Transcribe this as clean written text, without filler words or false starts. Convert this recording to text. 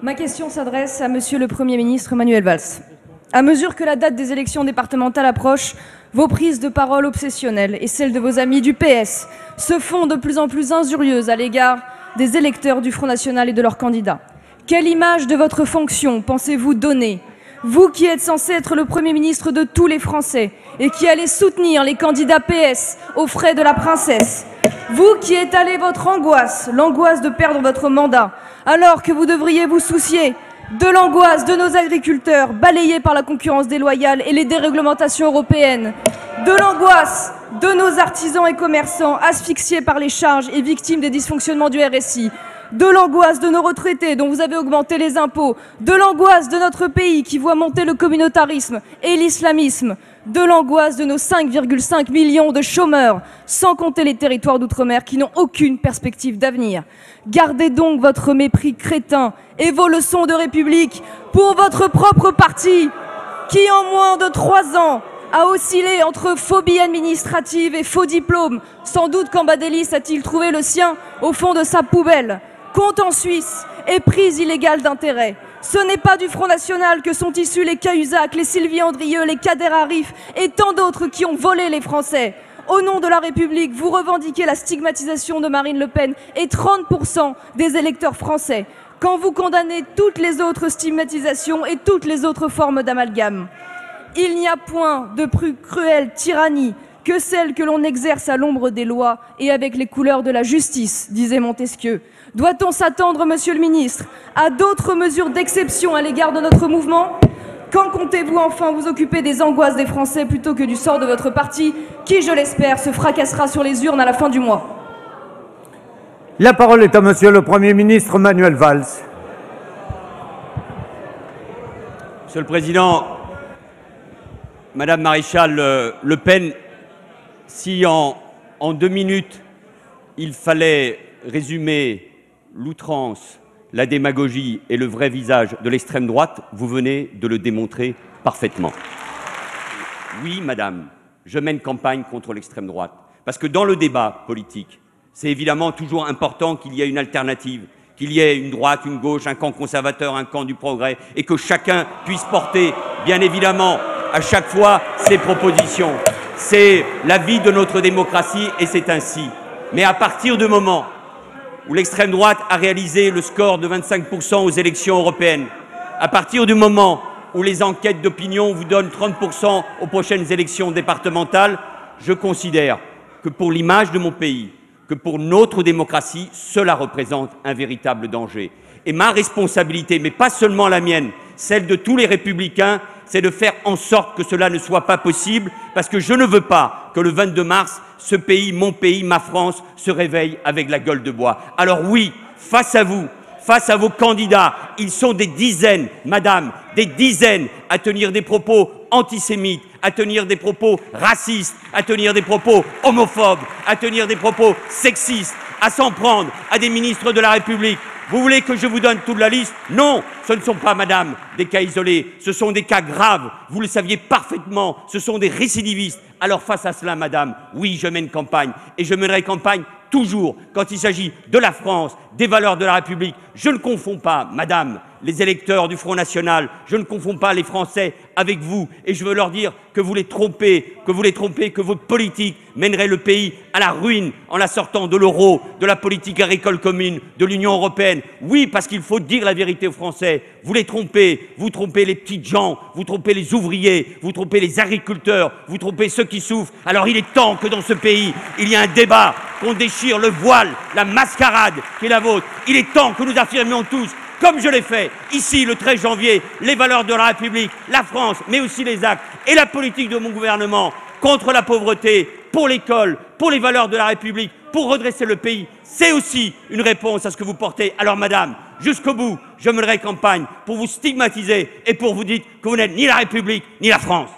Ma question s'adresse à Monsieur le Premier ministre Manuel Valls. À mesure que la date des élections départementales approche, vos prises de parole obsessionnelles et celles de vos amis du PS se font de plus en plus injurieuses à l'égard des électeurs du Front National et de leurs candidats. Quelle image de votre fonction pensez-vous donner, vous qui êtes censé être le Premier ministre de tous les Français et qui allez soutenir les candidats PS aux frais de la princesse? Vous qui étalez votre angoisse, l'angoisse de perdre votre mandat, alors que vous devriez vous soucier de l'angoisse de nos agriculteurs balayés par la concurrence déloyale et les déréglementations européennes, de l'angoisse de nos artisans et commerçants asphyxiés par les charges et victimes des dysfonctionnements du RSI, de l'angoisse de nos retraités dont vous avez augmenté les impôts, de l'angoisse de notre pays qui voit monter le communautarisme et l'islamisme, de l'angoisse de nos 5,5 millions de chômeurs, sans compter les territoires d'outre-mer qui n'ont aucune perspective d'avenir. Gardez donc votre mépris crétin et vos leçons de République pour votre propre parti qui, en moins de 3 ans, a oscillé entre phobie administrative et faux diplôme. Sans doute Cambadélis a-t-il trouvé le sien au fond de sa poubelle. Compte en Suisse et prise illégale d'intérêt. Ce n'est pas du Front National que sont issus les Cahuzac, les Sylvie Andrieux, les Kader Arif et tant d'autres qui ont volé les Français. Au nom de la République, vous revendiquez la stigmatisation de Marine Le Pen et 30% des électeurs français, quand vous condamnez toutes les autres stigmatisations et toutes les autres formes d'amalgame. Il n'y a point de plus cruelle tyrannie que celle que l'on exerce à l'ombre des lois et avec les couleurs de la justice, disait Montesquieu. Doit-on s'attendre, Monsieur le Ministre, à d'autres mesures d'exception à l'égard de notre mouvement? Quand comptez-vous enfin vous occuper des angoisses des Français plutôt que du sort de votre parti, qui, je l'espère, se fracassera sur les urnes à la fin du mois? La parole est à Monsieur le Premier ministre Manuel Valls. Monsieur le Président, Madame Maréchal Le Pen, si en 2 minutes il fallait résumer l'outrance, la démagogie et le vrai visage de l'extrême droite, vous venez de le démontrer parfaitement. Oui, madame, je mène campagne contre l'extrême droite. Parce que dans le débat politique, c'est évidemment toujours important qu'il y ait une alternative, qu'il y ait une droite, une gauche, un camp conservateur, un camp du progrès, et que chacun puisse porter, bien évidemment, à chaque fois, ses propositions. C'est la vie de notre démocratie et c'est ainsi. Mais à partir du moment où l'extrême droite a réalisé le score de 25% aux élections européennes, à partir du moment où les enquêtes d'opinion vous donnent 30% aux prochaines élections départementales, je considère que pour l'image de mon pays, que pour notre démocratie, cela représente un véritable danger. Et ma responsabilité, mais pas seulement la mienne, celle de tous les républicains, c'est de faire en sorte que cela ne soit pas possible, parce que je ne veux pas que le 22 mars, ce pays, mon pays, ma France, se réveille avec la gueule de bois. Alors oui, face à vous, face à vos candidats, ils sont des dizaines, madame, des dizaines à tenir des propos antisémites, à tenir des propos racistes, à tenir des propos homophobes, à tenir des propos sexistes, à s'en prendre à des ministres de la République. Vous voulez que je vous donne toute la liste? Non, ce ne sont pas, madame, des cas isolés, ce sont des cas graves. Vous le saviez parfaitement, ce sont des récidivistes. Alors face à cela, madame, oui, je mène campagne. Et je mènerai campagne toujours quand il s'agit de la France, des valeurs de la République. Je ne confonds pas, madame, les électeurs du Front National, je ne confonds pas les Français avec vous. Et je veux leur dire que vous les trompez, que votre politique mènerait le pays à la ruine en la sortant de l'euro, de la politique agricole commune, de l'Union européenne. Oui, parce qu'il faut dire la vérité aux Français. Vous les trompez, vous trompez les petites gens, vous trompez les ouvriers, vous trompez les agriculteurs, vous trompez ceux qui souffrent. Alors il est temps que dans ce pays, il y ait un débat, qu'on déchire le voile, la mascarade qui est la vôtre. Il est temps que nous affirmions tous, comme je l'ai fait ici le 13 janvier, les valeurs de la République, la France, mais aussi les actes et la politique de mon gouvernement contre la pauvreté, pour l'école, pour les valeurs de la République, pour redresser le pays. C'est aussi une réponse à ce que vous portez. Alors madame, jusqu'au bout, je mènerai campagne pour vous stigmatiser et pour vous dire que vous n'êtes ni la République ni la France.